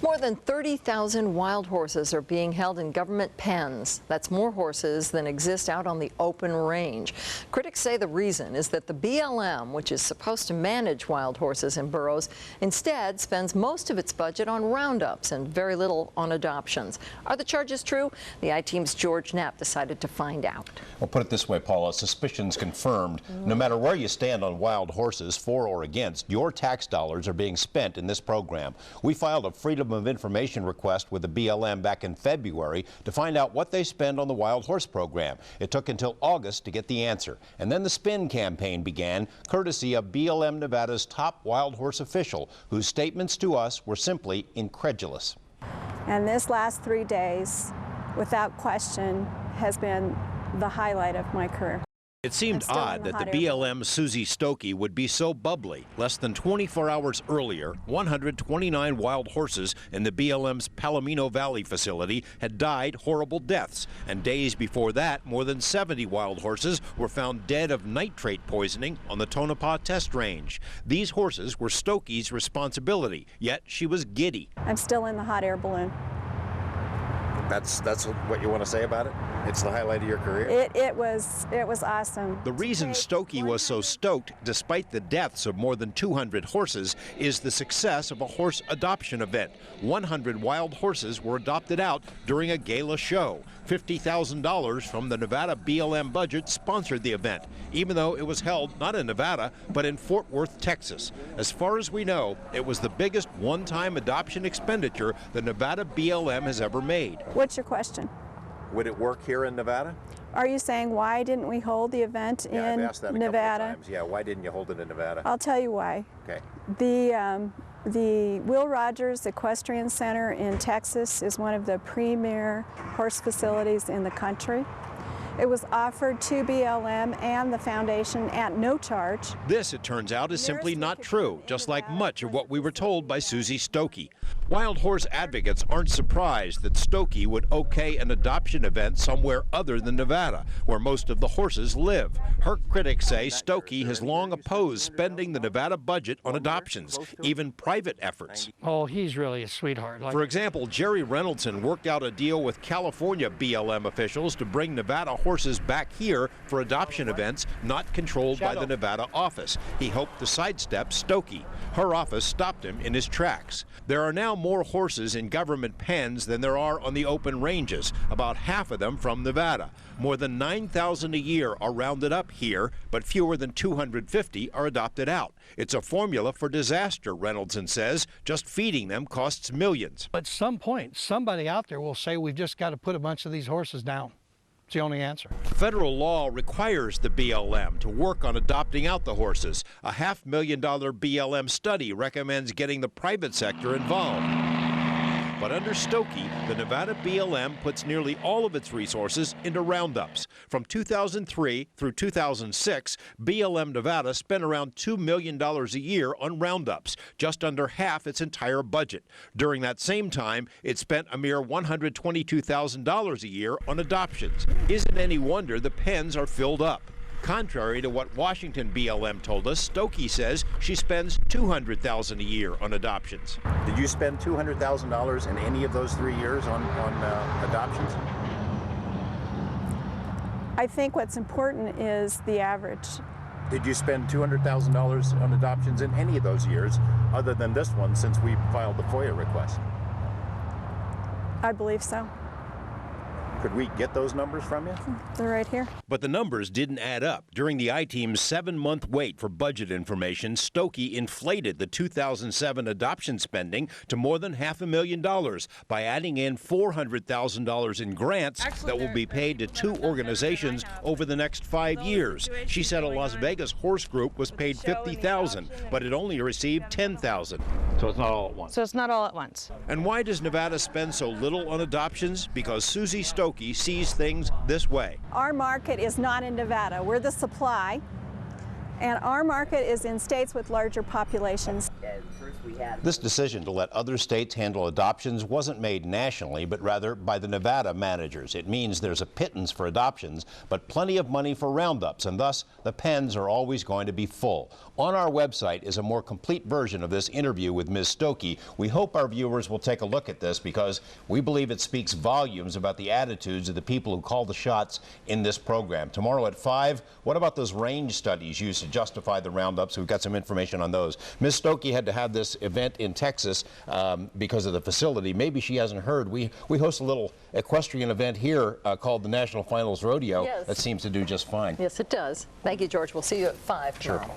More than 30,000 wild horses are being held in government pens. That's more horses than exist out on the open range. Critics say the reason is that the BLM, which is supposed to manage wild horses in burrows, instead spends most of its budget on roundups and very little on adoptions. Are the charges true? The I-Team's George Knapp decided to find out. Well, put it this way, Paula, suspicions confirmed. No matter where you stand on wild horses, for or against, your tax dollars are being spent in this program. We filed a Freedom of Information request with the BLM back in February to find out what they spend on the wild horse program. It took until August to get the answer. And then the spin campaign began, courtesy of BLM Nevada's top wild horse official, whose statements to us were simply incredulous. And this last 3 days, without question, has been the highlight of my career. It seemed odd that the BLM Susie Stokkes would be so bubbly. Less than 24 hours earlier, 129 wild horses in the BLM's Palomino Valley facility had died horrible deaths. And days before that, more than 70 wild horses were found dead of nitrate poisoning on the Tonopah test range. These horses were Stokkes' responsibility, yet she was giddy. I'm still in the hot air balloon. That's what you want to say about it? It's the highlight of your career? It was awesome. The reason Stokkes was so stoked, despite the deaths of more than 200 horses, is the success of a horse adoption event. 100 wild horses were adopted out during a gala show. $50,000 from the Nevada BLM budget sponsored the event, even though it was held not in Nevada, but in Fort Worth, Texas. As far as we know, it was the biggest one-time adoption expenditure the Nevada BLM has ever made. What's your question? Would it work here in Nevada? Are you saying why didn't we hold the event in I've asked that Nevada? A couple of times. Yeah, why didn't you hold it in Nevada? I'll tell you why. Okay. The Will Rogers Equestrian Center in Texas is one of the premier horse facilities in the country. It was offered to BLM and the foundation at no charge. This, it turns out, is simply not true, just like much of what we were told by Susie Stokkes. Wild horse advocates aren't surprised that Stokkes would okay an adoption event somewhere other than Nevada, where most of the horses live. Her critics say Stokkes has long opposed spending the Nevada budget on adoptions, even private efforts. Oh, he's really a sweetheart. For example, Jerry Reynoldson worked out a deal with California BLM officials to bring Nevada horses back here for adoption events not controlled by the Nevada office. He hoped to sidestep Stokkes. Her office stopped him in his tracks. There are now more horses in government pens than there are on the open ranges, about half of them from Nevada. More than 9,000 a year are rounded up here, but fewer than 250 are adopted out. It's a formula for disaster, Reynoldson says. Just feeding them costs millions. At some point, somebody out there will say we've just got to put a bunch of these horses down. It's the only answer. Federal law requires the BLM to work on adopting out the horses. A $500,000 BLM study recommends getting the private sector involved. But under Stokkes, the Nevada BLM puts nearly all of its resources into roundups. From 2003 through 2006, BLM Nevada spent around $2 million a year on roundups, just under half its entire budget. During that same time, it spent a mere $122,000 a year on adoptions. Isn't any wonder the pens are filled up. Contrary to what Washington BLM told us, Stokkes says she spends $200,000 a year on adoptions. Did you spend $200,000 in any of those 3 years on adoptions? I think what's important is the average. Did you spend $200,000 on adoptions in any of those years, other than this one, since we filed the FOIA request? I believe so. Could we get those numbers from you? They're right here. But the numbers didn't add up. During the I-Team's 7-month wait for budget information, Stokkes inflated the 2007 adoption spending to more than $500,000 by adding in $400,000 in grants that will be paid to 2 organizations over the next 5 years. She said a Las Vegas horse group was paid $50,000, but it only received $10,000. So it's not all at once. So it's not all at once. And why does Nevada spend so little on adoptions? Because Susie Stokkes sees things this way. Our market is not in Nevada. We're the supply, And our market is in states with larger populations. This decision to let other states handle adoptions wasn't made nationally, but rather by the Nevada managers. It means there's a pittance for adoptions, but plenty of money for roundups, and thus the pens are always going to be full. On our website is a more complete version of this interview with Ms. Stokkes. We hope our viewers will take a look at this because we believe it speaks volumes about the attitudes of the people who call the shots in this program. Tomorrow at 5, what about those range studies used to justify the roundups? We've got some information on those. Ms. Stokkes had to have this event in Texas because of the facility. Maybe she hasn't heard. We host a little equestrian event here called the National Finals Rodeo. Yes. That seems to do just fine. Yes, it does. Thank you, George. We'll see you at 5 tomorrow. Sure.